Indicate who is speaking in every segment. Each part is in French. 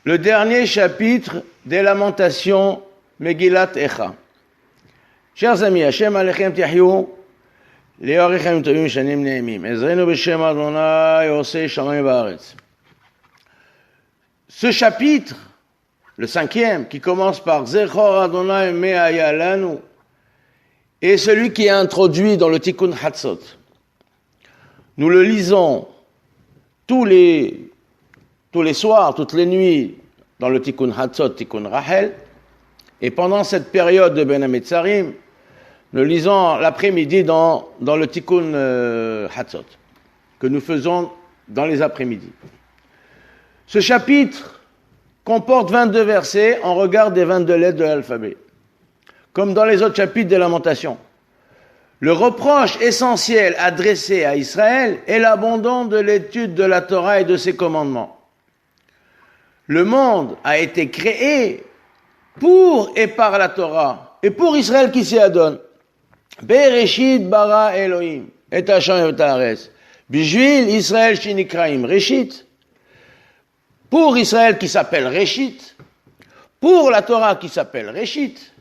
Speaker 1: le dernier chapitre des Lamentations, Megillat Echa. Chers amis, Hashem Alechem Tihyou, Leorichem Tovim Shanim Ne'emim, Ezrenu B'Shem Adonai Osei Shamayim Va'aretz. Ce chapitre, le 5e, qui commence par Zechor Adonai Me'aya Lanu, est celui qui est introduit dans le Tikkun Hatzot. Nous le lisons tous les soirs, toutes les nuits, dans le Tikkun Hatzot, Tikkun Rachel, et pendant cette période de Ben Hametzarim, nous lisons l'après-midi dans le Tikkun Hatzot, que nous faisons dans les après-midi. Ce chapitre comporte 22 versets en regard des 22 lettres de l'alphabet. Comme dans les autres chapitres des Lamentations. Le reproche essentiel adressé à Israël est l'abandon de l'étude de la Torah et de ses commandements. Le monde a été créé pour et par la Torah, et pour Israël qui s'y adonne. Bereshit bara Elohim, et Hashem et Haaretz. Bijvil Israël shinikraim Reshit. Pour Israël qui s'appelle Reshit. Pour la Torah qui s'appelle Reshit.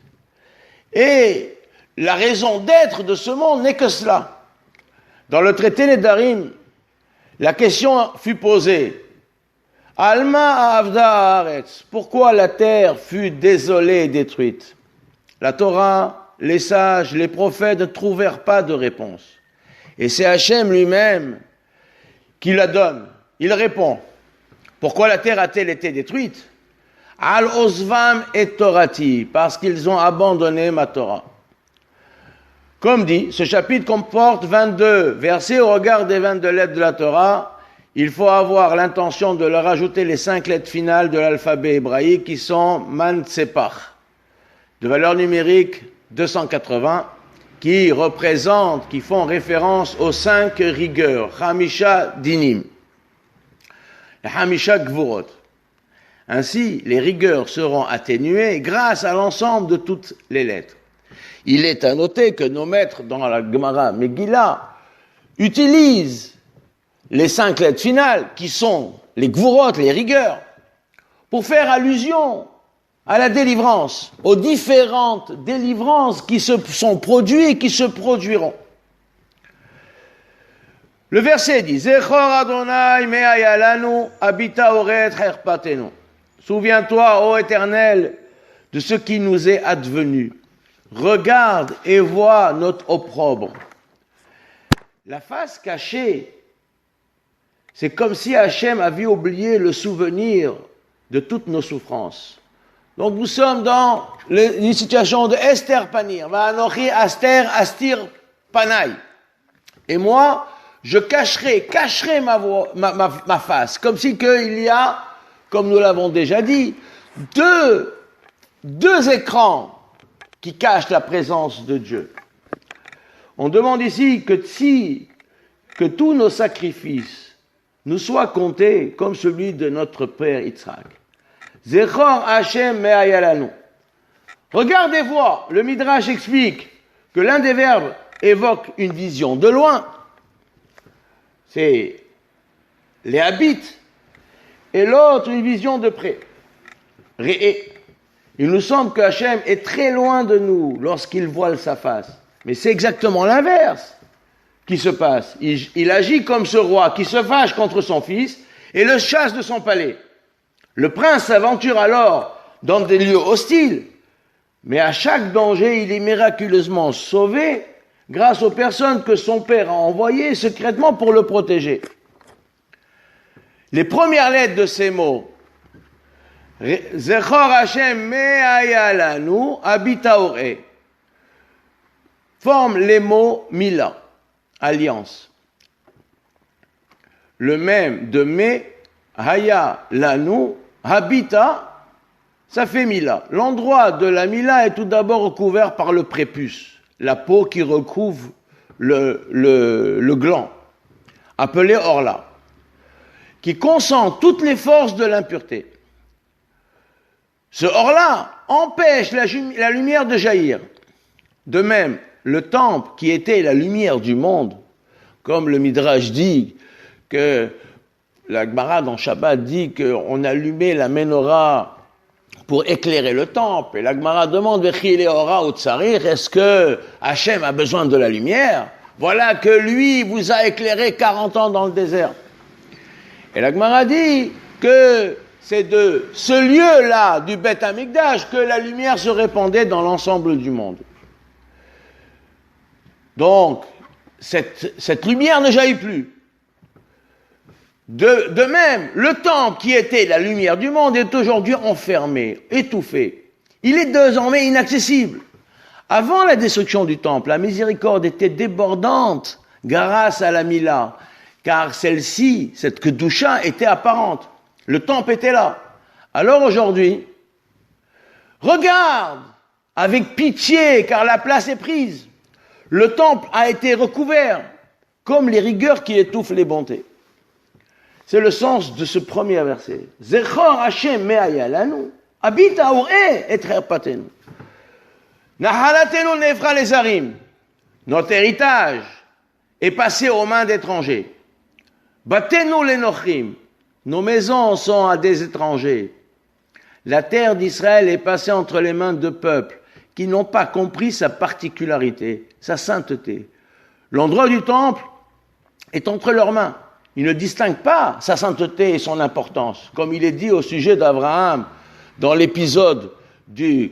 Speaker 1: Et la raison d'être de ce monde n'est que cela. Dans le traité Nedarim, la question fut posée. Alma avda haaretz. Pourquoi la terre fut désolée et détruite? La Torah, les sages, les prophètes ne trouvèrent pas de réponse. Et c'est Hachem lui-même qui la donne. Il répond. Pourquoi la terre a-t-elle été détruite? Al osvam et torati, parce qu'ils ont abandonné ma Torah. Comme dit, ce chapitre comporte 22 versets au regard des 22 lettres de la Torah. Il faut avoir l'intention de leur ajouter les 5 lettres finales de l'alphabet hébraïque qui sont Man Tsepach, de valeur numérique 280, qui font référence aux 5 rigueurs, Hamisha Dinim, Hamisha Gvurot. Ainsi, les rigueurs seront atténuées grâce à l'ensemble de toutes les lettres. Il est à noter que nos maîtres dans la Gemara Megillah utilisent les 5 lettres finales, qui sont les Gvurot, les rigueurs, pour faire allusion à la délivrance, aux différentes délivrances qui se sont produites et qui se produiront. Le verset dit, Zechor Adonai me'aya lanu habita oret herpatenu. Souviens-toi, ô Éternel, de ce qui nous est advenu. Regarde et vois notre opprobre. La face cachée, c'est comme si Hachem avait oublié le souvenir de toutes nos souffrances. Donc nous sommes dans une situation de Esther Panir. Va'anochi Aster Astir Panai. Et moi, je cacherai ma face, comme si qu'il y a, comme nous l'avons déjà dit, deux écrans qui cachent la présence de Dieu. On demande ici que tous nos sacrifices nous soient comptés comme celui de notre père Yitzhak. Zechor Hashem me'aya lanu. Regardez voir, le Midrash explique que l'un des verbes évoque une vision de loin, c'est les habits, et l'autre une vision de près. Ré'é. Il nous semble que Hachem est très loin de nous lorsqu'il voile sa face. Mais c'est exactement l'inverse qui se passe. Il agit comme ce roi qui se fâche contre son fils et le chasse de son palais. Le prince s'aventure alors dans des lieux hostiles, mais à chaque danger, il est miraculeusement sauvé grâce aux personnes que son père a envoyées secrètement pour le protéger. Les premières lettres de ces mots, Zechor Hashem me'aya lanu habita oré, forment les mots Mila, alliance. Le même de me, haya lanu, habita, ça fait Mila. L'endroit de la Mila est tout d'abord recouvert par le prépuce, la peau qui recouvre le gland, appelé Orla, qui concentre toutes les forces de l'impureté. Ce Orla empêche la lumière de jaillir. De même, le temple qui était la lumière du monde, comme le Midrash dit que la Gemara dans Shabbat dit qu'on allumait la menorah pour éclairer le temple. Et la Gemara demande, est-ce que Hachem a besoin de la lumière? Voilà que lui vous a éclairé 40 ans dans le désert. Et la Gemara dit que c'est de ce lieu-là, du Beth Amikdash, que la lumière se répandait dans l'ensemble du monde. Donc, cette lumière ne jaillit plus. De même, le temple qui était la lumière du monde est aujourd'hui enfermé, étouffé. Il est désormais inaccessible. Avant la destruction du temple, la miséricorde était débordante grâce à la Mila, car celle-ci, cette Kedusha, était apparente. Le temple était là. Alors aujourd'hui, regarde avec pitié, car la place est prise. Le temple a été recouvert, comme les rigueurs qui étouffent les bontés. C'est le sens de ce premier verset. Zechor Hashem me'aya lanu, habita ur'e et herpatenu. Nahalatenu nefra lezarim. Notre héritage est passé aux mains d'étrangers. Batenu lenochrim. Nos maisons sont à des étrangers. La terre d'Israël est passée entre les mains de peuples qui n'ont pas compris sa particularité, sa sainteté. L'endroit du temple est entre leurs mains. Ils ne distinguent pas sa sainteté et son importance, comme il est dit au sujet d'Abraham dans l'épisode du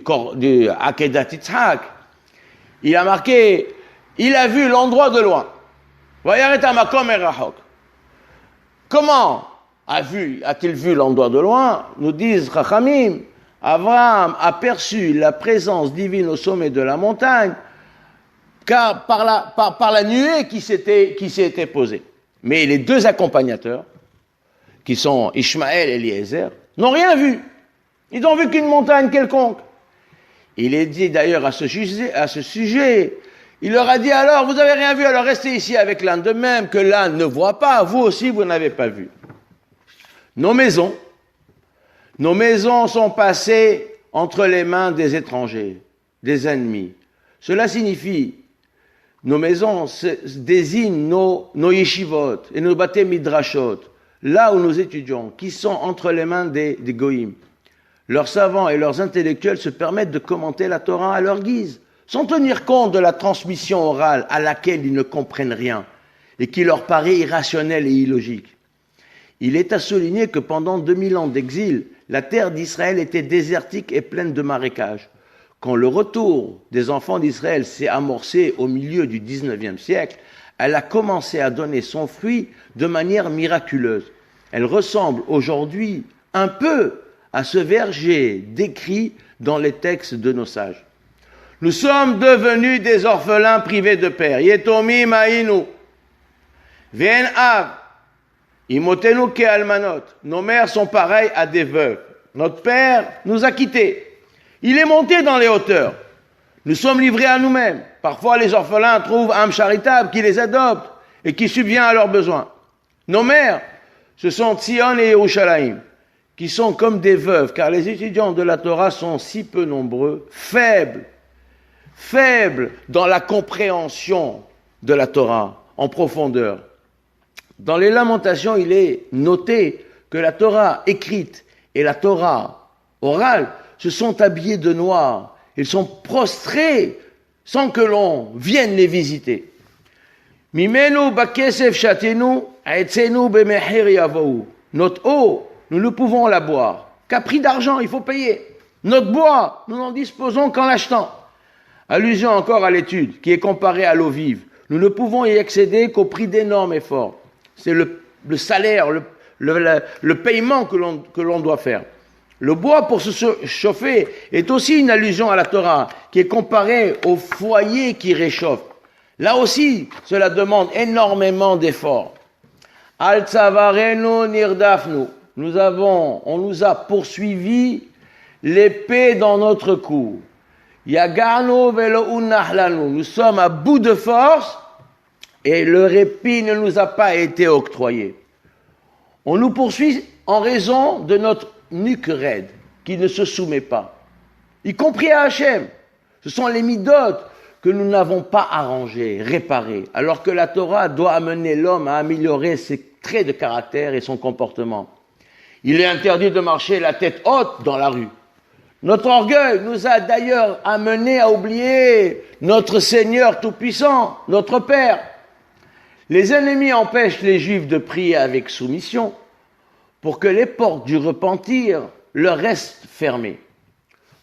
Speaker 1: Akedat Yitzhak. Il a marqué, il a vu l'endroit de loin. Comment a-t-il vu l'endroit de loin? Nous disent Chachamim, Abraham a perçu la présence divine au sommet de la montagne, car par la nuée qui s'était posée. Mais les deux accompagnateurs, qui sont Ishmaël et Eliezer, n'ont rien vu. Ils n'ont vu qu'une montagne quelconque. Il est dit d'ailleurs à ce sujet, il leur a dit alors, vous n'avez rien vu, alors restez ici avec l'âne, de même que l'âne ne voit pas, vous aussi vous n'avez pas vu. Nos maisons sont passées entre les mains des étrangers, des ennemis. Cela signifie, nos maisons désignent nos yeshivot et nos bate midrashot, là où nous étudions, qui sont entre les mains des goïms. Leurs savants et leurs intellectuels se permettent de commenter la Torah à leur guise, sans tenir compte de la transmission orale à laquelle ils ne comprennent rien et qui leur paraît irrationnelle et illogique. Il est à souligner que pendant 2000 ans d'exil, la terre d'Israël était désertique et pleine de marécages. Quand le retour des enfants d'Israël s'est amorcé au milieu du XIXe siècle, elle a commencé à donner son fruit de manière miraculeuse. Elle ressemble aujourd'hui un peu à ce verger décrit dans les textes de nos sages. Nous sommes devenus des orphelins privés de père. Yetomim hainu, ve'en av, imotenu ke'almanot. Nos mères sont pareilles à des veuves. Notre père nous a quittés. Il est monté dans les hauteurs. Nous sommes livrés à nous-mêmes. Parfois, les orphelins trouvent un âme charitable qui les adopte et qui subvient à leurs besoins. Nos mères, ce sont Tzion et Yerushalayim, qui sont comme des veuves, car les étudiants de la Torah sont si peu nombreux, faibles dans la compréhension de la Torah, en profondeur. Dans les Lamentations, il est noté que la Torah écrite et la Torah orale se sont habillés de noir. Ils sont prostrés sans que l'on vienne les visiter. Mimenu bakesef shatenu, aetzenu bemehir yavou. Notre eau, nous ne pouvons la boire qu'à prix d'argent, il faut payer. Notre bois, nous n'en disposons qu'en l'achetant. Allusion encore à l'étude, qui est comparée à l'eau vive. Nous ne pouvons y accéder qu'au prix d'énormes efforts. C'est le salaire, le paiement que l'on doit faire. Le bois pour se chauffer est aussi une allusion à la Torah, qui est comparée au foyer qui réchauffe. Là aussi, cela demande énormément d'efforts. Al tzavarenu nirdafnu. On nous a poursuivi l'épée dans notre cou. Yaganu velo unahlanu. Nous sommes à bout de force et le répit ne nous a pas été octroyé. On nous poursuit en raison de notre nuque raide, qui ne se soumet pas, y compris à Hachem. Ce sont les midotes que nous n'avons pas arrangé, réparé, alors que la Torah doit amener l'homme à améliorer ses traits de caractère et son comportement. Il est interdit de marcher la tête haute dans la rue. Notre orgueil nous a d'ailleurs amenés à oublier notre Seigneur Tout-Puissant, notre Père. Les ennemis empêchent les Juifs de prier avec soumission pour que les portes du repentir leur restent fermées.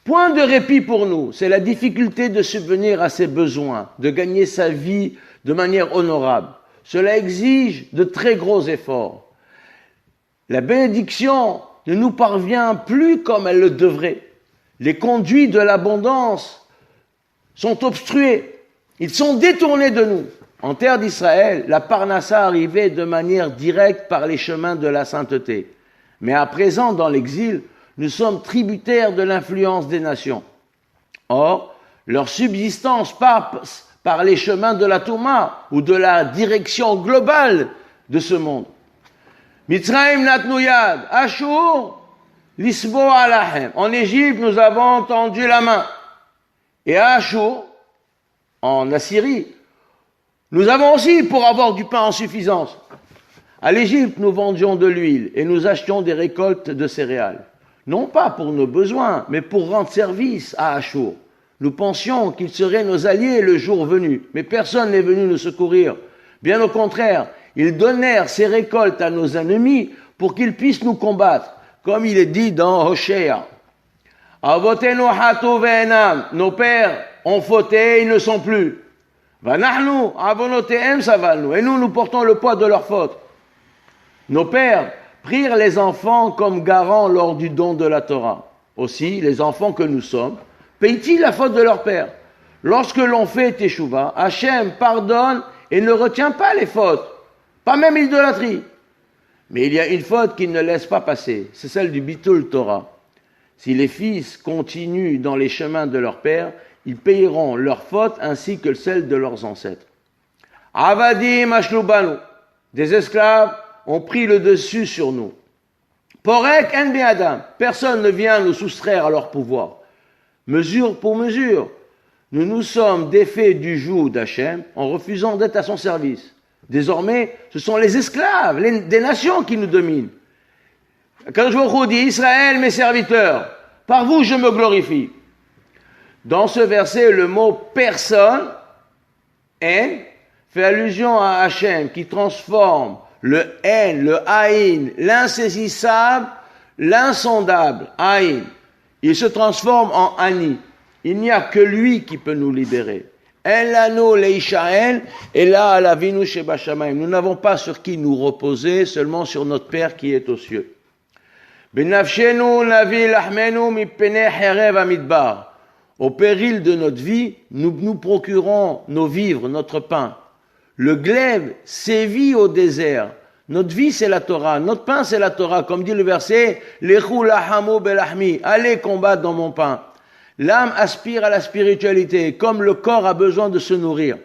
Speaker 1: Point de répit pour nous, c'est la difficulté de subvenir à ses besoins, de gagner sa vie de manière honorable. Cela exige de très gros efforts. La bénédiction ne nous parvient plus comme elle le devrait. Les conduits de l'abondance sont obstrués. Ils sont détournés de nous. En terre d'Israël, la Parnassa arrivait de manière directe par les chemins de la sainteté. Mais à présent, dans l'exil, nous sommes tributaires de l'influence des nations. Or, leur subsistance passe par les chemins de la Touma ou de la direction globale de ce monde. Mitzrayim natnu yad, Ashur lisbo alahem. En Égypte, nous avons tendu la main. Et à Ashur, en Assyrie, nous avons aussi pour avoir du pain en suffisance. À l'Égypte, nous vendions de l'huile et nous achetions des récoltes de céréales. Non pas pour nos besoins, mais pour rendre service à Ashur. Nous pensions qu'ils seraient nos alliés le jour venu, mais personne n'est venu nous secourir. Bien au contraire, ils donnèrent ces récoltes à nos ennemis pour qu'ils puissent nous combattre, comme il est dit dans Hoshea. Avotenu hatu ve'enam, nos pères ont fauté, ils ne sont plus. Vanahnu avonotehem savalnu, et nous portons le poids de leurs fautes. Nos pères prirent les enfants comme garants lors du don de la Torah. Aussi, les enfants que nous sommes, payent-ils la faute de leur père? Lorsque l'on fait teshuva, Hachem pardonne et ne retient pas les fautes, pas même l'idolâtrie. Mais il y a une faute qu'il ne laisse pas passer, c'est celle du bitul Torah. Si les fils continuent dans les chemins de leur père, ils payeront leurs fautes ainsi que celles de leurs ancêtres. Avadim ashlubanu, des esclaves ont pris le dessus sur nous. Porek en bi'adam, personne ne vient nous soustraire à leur pouvoir. Mesure pour mesure, nous nous sommes défaits du joug d'Hachem en refusant d'être à son service. Désormais, ce sont les esclaves, des nations qui nous dominent. Quand je vous dis, Israël, mes serviteurs, par vous je me glorifie. Dans ce verset, le mot personne, en, fait allusion à Hachem qui transforme le en, le haïn, l'insaisissable, l'insondable, haïn. Il se transforme en ani. Il n'y a que lui qui peut nous libérer. En lano leishael, et là, la vinu sheba shamayim. Nous n'avons pas sur qui nous reposer, seulement sur notre Père qui est aux cieux. Benafshenu navi lahmenu mipene herev amidbar. Au péril de notre vie, nous procurons nos vivres, notre pain. Le glaive sévit au désert. Notre vie, c'est la Torah. Notre pain, c'est la Torah. Comme dit le verset, Lechu lahamu belahmi. Allez combattre dans mon pain. L'âme aspire à la spiritualité, comme le corps a besoin de se nourrir.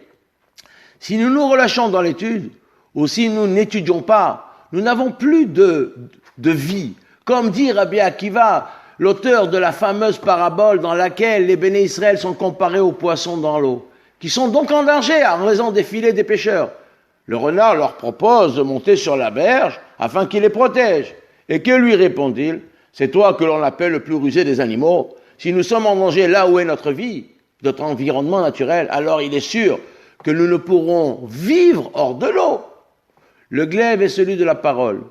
Speaker 1: Si nous nous relâchons dans l'étude, ou si nous n'étudions pas, nous n'avons plus de vie. Comme dit Rabbi Akiva, l'auteur de la fameuse parabole dans laquelle les béné Israël sont comparés aux poissons dans l'eau, qui sont donc en danger en raison des filets des pêcheurs. Le renard leur propose de monter sur la berge afin qu'il les protège. Et que lui répond-il? C'est toi que l'on appelle le plus rusé des animaux. Si nous sommes en danger là où est notre vie, notre environnement naturel, alors il est sûr que nous ne pourrons vivre hors de l'eau. Le glaive est celui de la parole.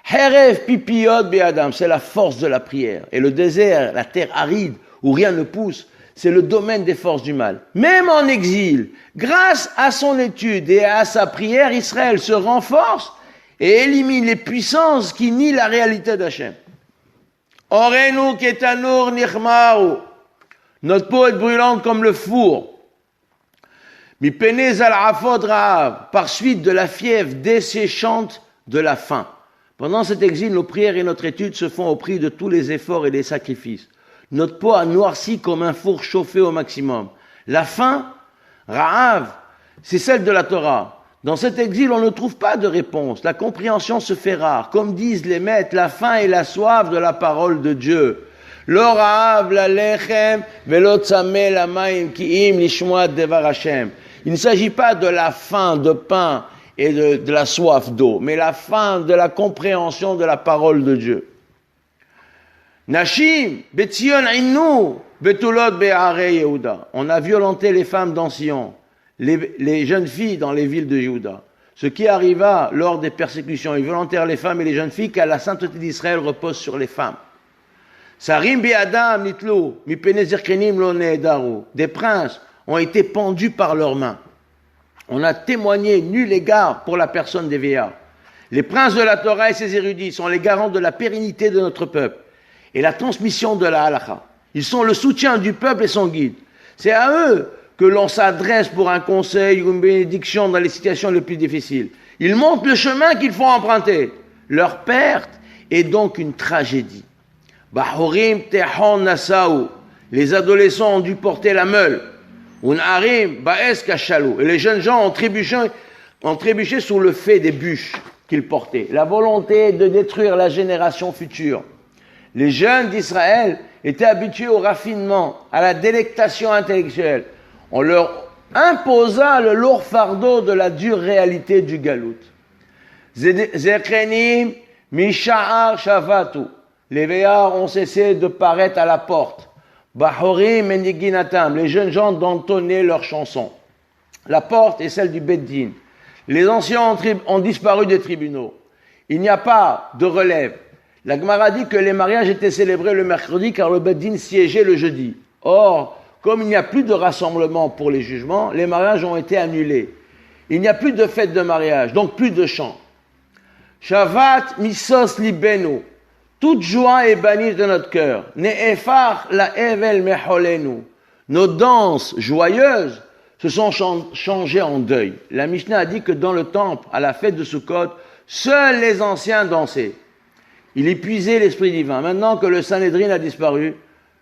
Speaker 1: Herev pipiyot be'adam, c'est la force de la prière. Et le désert, la terre aride, où rien ne pousse, c'est le domaine des forces du mal. Même en exil, grâce à son étude et à sa prière, Israël se renforce et élimine les puissances qui nient la réalité d'Hachem. Orenu ketanur nichmaru. Notre peau est brûlante comme le four. Mipene zal afod ra'av, par suite de la fièvre desséchante de la faim. Pendant cet exil, nos prières et notre étude se font au prix de tous les efforts et des sacrifices. Notre peau a noirci comme un four chauffé au maximum. La faim, ra'av, c'est celle de la Torah. Dans cet exil, on ne trouve pas de réponse. La compréhension se fait rare. Comme disent les maîtres, la faim et la soif de la parole de Dieu. Lo ra'av lalechem velo tzameh lamayim ki im lishmoa devar Hashem. Il ne s'agit pas de la faim de pain et de la soif d'eau, mais la faim de la compréhension de la parole de Dieu. Nashim, Betzion innu, Betulot be'arei Yehuda. On a violenté les femmes dans Sion, les jeunes filles dans les villes de Yehuda. Ce qui arriva lors des persécutions, ils violentèrent les femmes et les jeunes filles, car la sainteté d'Israël repose sur les femmes. Sarim bi'adam nitlu, mipene zirkenim lo ne'edaru. Des princes ont été pendus par leurs mains. On a témoigné nul égard pour la personne des vieillards. Les princes de la Torah et ses érudits sont les garants de la pérennité de notre peuple et la transmission de la halakha. Ils sont le soutien du peuple et son guide. C'est à eux que l'on s'adresse pour un conseil ou une bénédiction dans les situations les plus difficiles. Ils montrent le chemin qu'il faut emprunter. Leur perte est donc une tragédie. Bahorim tehon nasaou. Les adolescents ont dû porter la meule. Unarim baes kashalou. Et les jeunes gens ont trébuché sous le fait des bûches qu'ils portaient. La volonté de détruire la génération future. Les jeunes d'Israël étaient habitués au raffinement, à la délectation intellectuelle. On leur imposa le lourd fardeau de la dure réalité du galout. Zekrenim misha'ar shavatu. Les veillards ont cessé de paraître à la porte. Bahorim eniginatam. Les jeunes gens d'entonner leurs chansons. La porte est celle du Beddin. Les anciens ont disparu des tribunaux. Il n'y a pas de relève. La Gemara dit que les mariages étaient célébrés le mercredi car le Beddin siégeait le jeudi. Or, comme il n'y a plus de rassemblement pour les jugements, les mariages ont été annulés. Il n'y a plus de fête de mariage, donc plus de chants. Shavat misos libenu. Toute joie est bannie de notre cœur. Ne'efar la evel meholenu. Nos danses joyeuses se sont changées en deuil. La Mishnah a dit que dans le temple, à la fête de Sukkot, seuls les anciens dansaient. Il épuisait l'esprit divin. Maintenant que le Sanhédrin a disparu,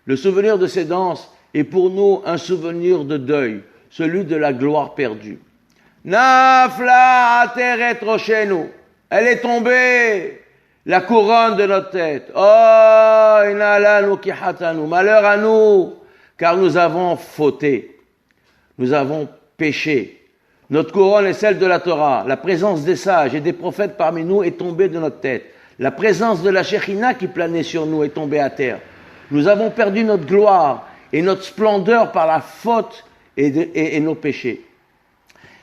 Speaker 1: le souvenir de ces danses est pour nous un souvenir de deuil, celui de la gloire perdue. Nafla ateret roshenu. Elle est tombée, la couronne de notre tête. Oh, inalanu kihatanu. Malheur à nous, car nous avons fauté. Nous avons péché. Notre couronne est celle de la Torah. La présence des sages et des prophètes parmi nous est tombée de notre tête. La présence de la Shekhinah qui planait sur nous est tombée à terre. Nous avons perdu notre gloire et notre splendeur par la faute et nos péchés.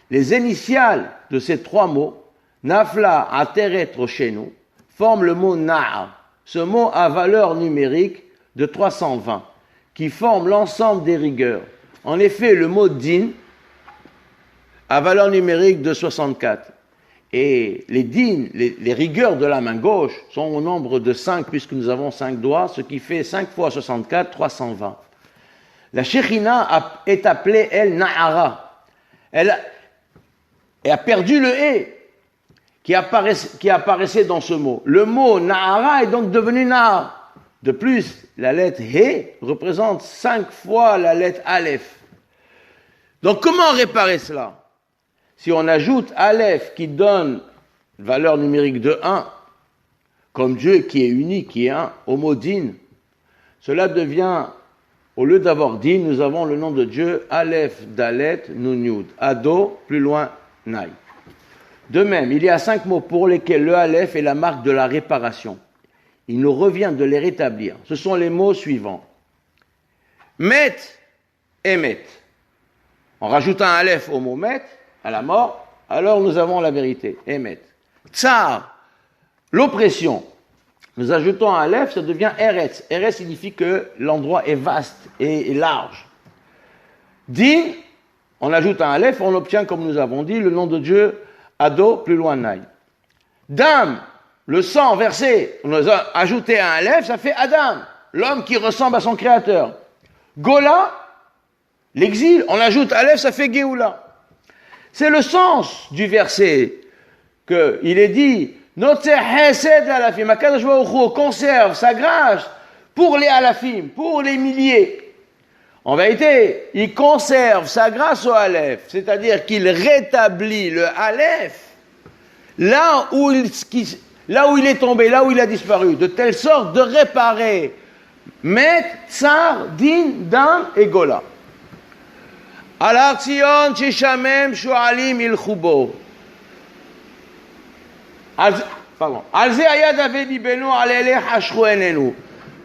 Speaker 1: Les initiales de ces trois mots, Nafla, Ateret, Roshenu, forment le mot Na'a. Ce mot a valeur numérique de 320, qui forme l'ensemble des rigueurs. En effet, le mot Din a valeur numérique de 64. Et les din, les rigueurs de la main gauche, sont au nombre de 5, puisque nous avons 5 doigts, ce qui fait 5 fois 64, 320. La Shekhinah est appelée, elle, Na'ara. Elle a perdu le « et » qui apparaissait dans ce mot. Le mot Na'ara est donc devenu Na'a. De plus, la lettre « he » représente 5 fois la lettre « aleph ». Donc comment réparer cela ? Si on ajoute Aleph qui donne valeur numérique de 1, comme Dieu qui est unique, qui est un, au mot Din, cela devient, au lieu d'avoir Din, nous avons le nom de Dieu, Aleph, Dalet, Nun, Yud, Ado, plus loin, Naï. De même, il y a 5 mots pour lesquels le Aleph est la marque de la réparation. Il nous revient de les rétablir. Ce sont les mots suivants. Met et Met. En rajoutant un Aleph au mot Met, à la mort, alors nous avons la vérité. Emet. Tsar, l'oppression. Nous ajoutons un Aleph, ça devient Eretz. Eretz signifie que l'endroit est vaste et large. Din, on ajoute un Aleph, on obtient, comme nous avons dit, le nom de Dieu, Ado, plus loin Naï. Dam, le sang versé, on a ajouté un Aleph, ça fait Adam, l'homme qui ressemble à son créateur. Gola, l'exil, on ajoute Aleph, ça fait Géoula. C'est le sens du verset qu'il est dit Notre Hesed alafim, Akadosh Baruch Hu conserve sa grâce pour les alafim, pour les milliers. En vérité, il conserve sa grâce au Aleph, c'est-à-dire qu'il rétablit le Aleph là où il est tombé, là où il a disparu, de telle sorte de réparer Met, Tsar, Din, Dam et Gola. Al Har Tzion Sheshamem Shoalim Ilchu Bo.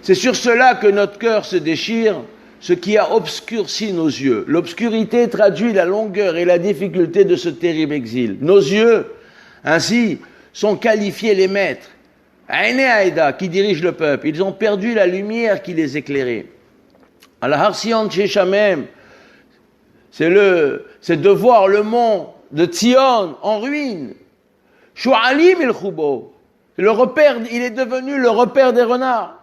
Speaker 1: C'est sur cela que notre cœur se déchire, ce qui a obscurci nos yeux. L'obscurité traduit la longueur et la difficulté de ce terrible exil. Nos yeux, ainsi, sont qualifiés les maîtres, Aïné Aïda, qui dirigent le peuple. Ils ont perdu la lumière qui les éclairait. Al Har Tzion Sheshamem, c'est de voir le mont de Tzion en ruine. Shoalim il Khubo, le repère, il est devenu le repère des renards.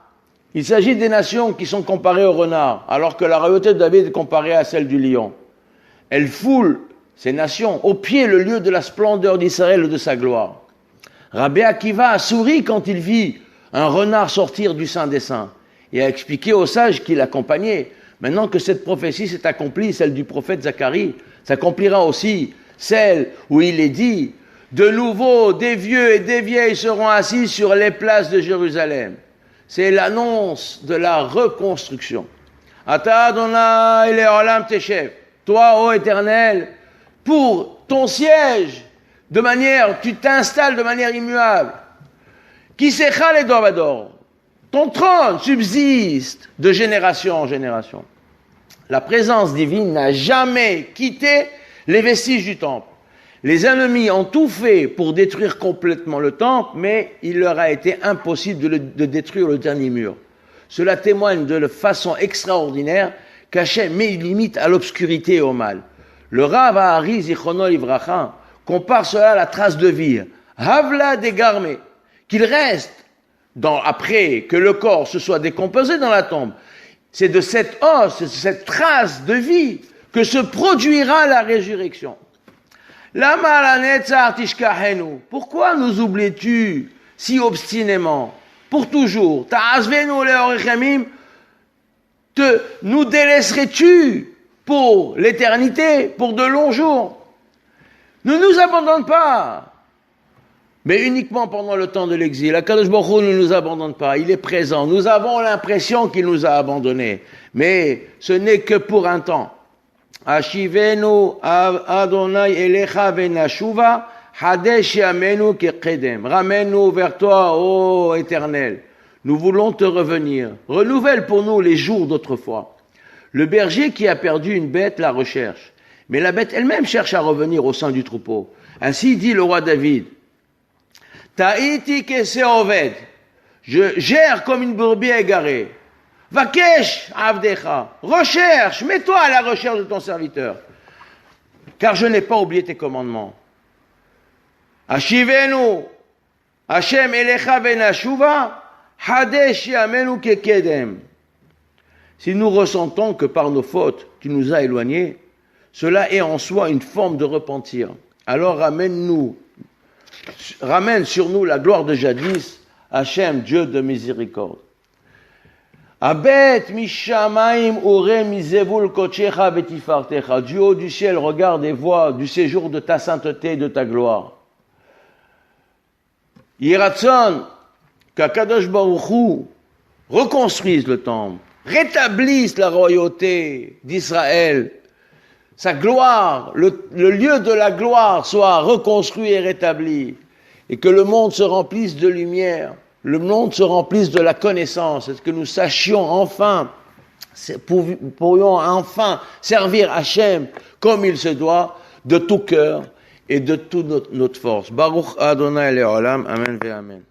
Speaker 1: Il s'agit des nations qui sont comparées aux renards, alors que la royauté de David est comparée à celle du lion. Elle foule ces nations au pied le lieu de la splendeur d'Israël et de sa gloire. Rabbi Akiva a souri quand il vit un renard sortir du sein des saints et a expliqué aux sages qui l'accompagnaient. Maintenant que cette prophétie s'est accomplie, celle du prophète Zacharie, s'accomplira aussi celle où il est dit: de nouveau, des vieux et des vieilles seront assis sur les places de Jérusalem. C'est l'annonce de la reconstruction. Ata Adonai le'olam teshev. Toi, ô Éternel, pour ton siège, tu t'installes de manière immuable. Kisecha ledor. Ton trône subsiste de génération en génération. La présence divine n'a jamais quitté les vestiges du temple. Les ennemis ont tout fait pour détruire complètement le temple, mais il leur a été impossible de détruire le dernier mur. Cela témoigne de façon extraordinaire qu'Hachem met une limite à l'obscurité et au mal. Le Rav Ahari Zichrono Livracha compare cela à la trace de vie. Havla dégarmé, qu'il reste, après que le corps se soit décomposé dans la tombe, c'est de cette os, de cette trace de vie, que se produira la résurrection. Pourquoi nous oublies-tu si obstinément, pour toujours? Nous délaisserais-tu pour l'éternité, pour de longs jours? Ne nous abandonne pas, mais uniquement pendant le temps de l'exil. Akadosh Baruch Hu ne nous abandonne pas, il est présent. Nous avons l'impression qu'il nous a abandonnés, mais ce n'est que pour un temps. Ashivenu Adonai elecha venashuva hadesh yamenu kekedem. Ramène-nous vers toi, ô Éternel. Nous voulons te revenir. Renouvelle pour nous les jours d'autrefois. Le berger qui a perdu une bête la recherche, mais la bête elle-même cherche à revenir au sein du troupeau. Ainsi dit le roi David: Ta'iti kese oved. Je gère comme une brebis égarée. Vakesh avdecha, recherche, mets-toi à la recherche de ton serviteur, car je n'ai pas oublié tes commandements. Ashivenu, Hashem elecha venashuva, hadesh yamenu kekedem. Si nous ressentons que par nos fautes tu nous as éloignés, cela est en soi une forme de repentir. Alors ramène sur nous la gloire de jadis, Hashem, Dieu de miséricorde. Abet mishamaim ore mizevul kochecha betifartecha. Du haut du ciel, regarde et vois du séjour de ta sainteté et de ta gloire. Yiratzon, qu'Akadosh Baruch Hu reconstruise le temple, rétablisse la royauté d'Israël, sa gloire, le lieu de la gloire soit reconstruit et rétabli, et que le monde se remplisse de lumière. Le monde se remplisse de la connaissance, est-ce que nous sachions enfin, pourrions enfin servir Hachem comme il se doit, de tout cœur et de toute notre force. Baruch Adonai Le'olam, Amen ve Amen.